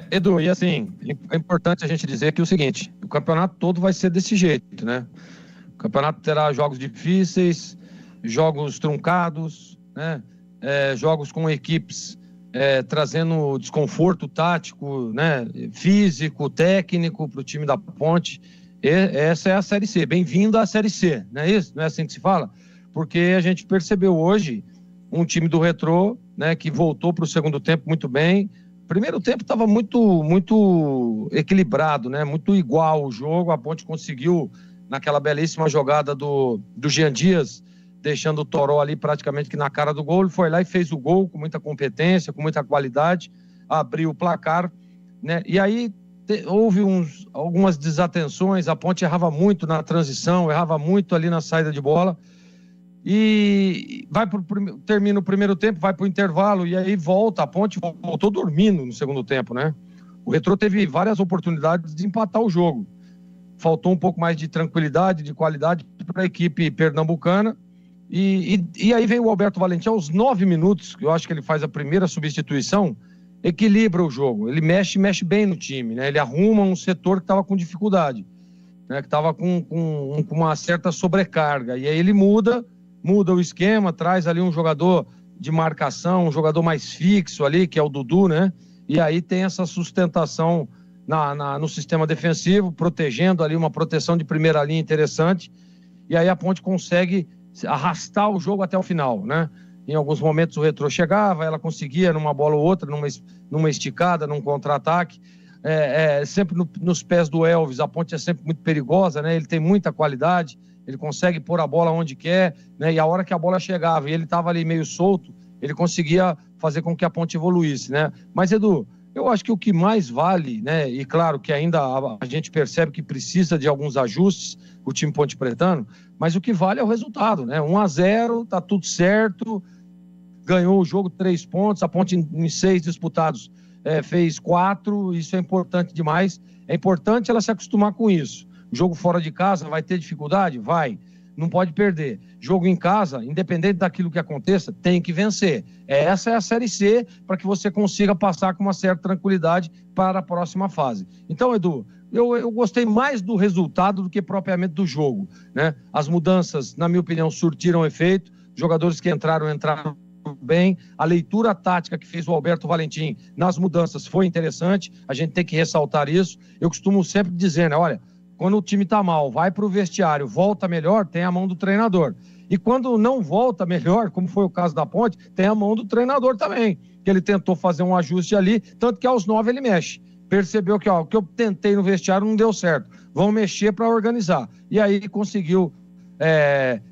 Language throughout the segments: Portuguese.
Edu, e assim, é importante a gente dizer que o seguinte, o campeonato todo vai ser desse jeito, né? O campeonato terá jogos difíceis, jogos truncados, né? Jogos com equipes trazendo desconforto tático, né? Físico, técnico para o time da Ponte. Essa é a Série C. Bem-vindo à Série C, não é isso? Não é assim que se fala? Porque a gente percebeu hoje um time do Retrô, né? Que voltou para o segundo tempo muito bem. Primeiro tempo estava muito equilibrado, né? Muito igual o jogo. A Ponte conseguiu, naquela belíssima jogada do Jean Dias, deixando o Toró ali praticamente que na cara do gol. Ele foi lá e fez o gol com muita competência, com muita qualidade, abriu o placar, né? E aí houve algumas desatenções. A Ponte errava muito na transição, errava muito ali na saída de bola. E termina o primeiro tempo, vai para o intervalo e aí volta. A Ponte voltou dormindo no segundo tempo, né? O Retrô teve várias oportunidades de empatar o jogo. Faltou um pouco mais de tranquilidade, de qualidade para a equipe pernambucana. E aí vem o Alberto Valentim aos 9 minutos, que eu acho que ele faz a primeira substituição, equilibra o jogo. Ele mexe bem no time, né? Ele arruma um setor que estava com dificuldade, né? Que estava com uma certa sobrecarga. E aí ele muda o esquema, traz ali um jogador de marcação, um jogador mais fixo ali, que é o Dudu, né? E aí tem essa sustentação no sistema defensivo, protegendo ali uma proteção de primeira linha interessante. E aí a Ponte consegue arrastar o jogo até o final, né? Em alguns momentos o Retrô chegava, ela conseguia numa bola ou outra, numa esticada, num contra-ataque. Sempre nos pés do Elvis, a Ponte é sempre muito perigosa, né? Ele tem muita qualidade, ele consegue pôr a bola onde quer, né? E a hora que a bola chegava e ele estava ali meio solto, ele conseguia fazer com que a Ponte evoluísse, né? Mas, Edu, eu acho que o que mais vale, né? E claro que ainda a gente percebe que precisa de alguns ajustes, o time Ponte Pretano, mas o que vale é o resultado, né? 1-0, tá tudo certo, ganhou o jogo 3 pontos, a Ponte em 6 disputados fez 4, isso é importante demais. É importante ela se acostumar com isso. Jogo fora de casa, vai ter dificuldade? Vai. Não pode perder. Jogo em casa, independente daquilo que aconteça, tem que vencer. Essa é a Série C para que você consiga passar com uma certa tranquilidade para a próxima fase. Então, Edu, eu gostei mais do resultado do que propriamente do jogo, né? As mudanças, na minha opinião, surtiram efeito. Jogadores que entraram bem. A leitura tática que fez o Alberto Valentim nas mudanças foi interessante. A gente tem que ressaltar isso. Eu costumo sempre dizer, né? Olha, quando o time está mal, vai para o vestiário, volta melhor, tem a mão do treinador. E quando não volta melhor, como foi o caso da Ponte, tem a mão do treinador também, que ele tentou fazer um ajuste ali, tanto que aos 9 ele mexe. Percebeu que o que eu tentei no vestiário não deu certo. Vão mexer para organizar. E aí conseguiu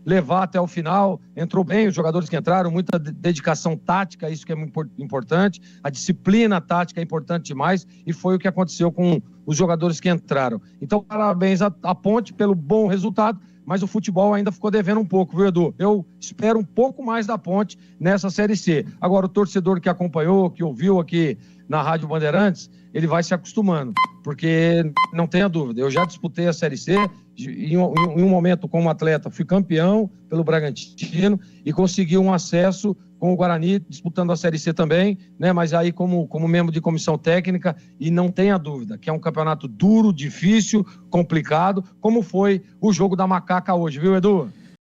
levar até o final, entrou bem os jogadores que entraram, muita dedicação tática, isso que é muito importante, a disciplina tática é importante demais, e foi o que aconteceu com os jogadores que entraram. Então, parabéns à Ponte pelo bom resultado, mas o futebol ainda ficou devendo um pouco, viu, Edu? Eu espero um pouco mais da Ponte nessa Série C. Agora, o torcedor que acompanhou, que ouviu aqui na Rádio Bandeirantes, ele vai se acostumando, porque não tenha dúvida, eu já disputei a Série C, em um momento como atleta fui campeão pelo Bragantino e consegui um acesso com o Guarani, disputando a Série C também, né? Mas aí como membro de comissão técnica, e não tenha dúvida que é um campeonato duro, difícil, complicado, como foi o jogo da Macaca hoje, viu, Edu?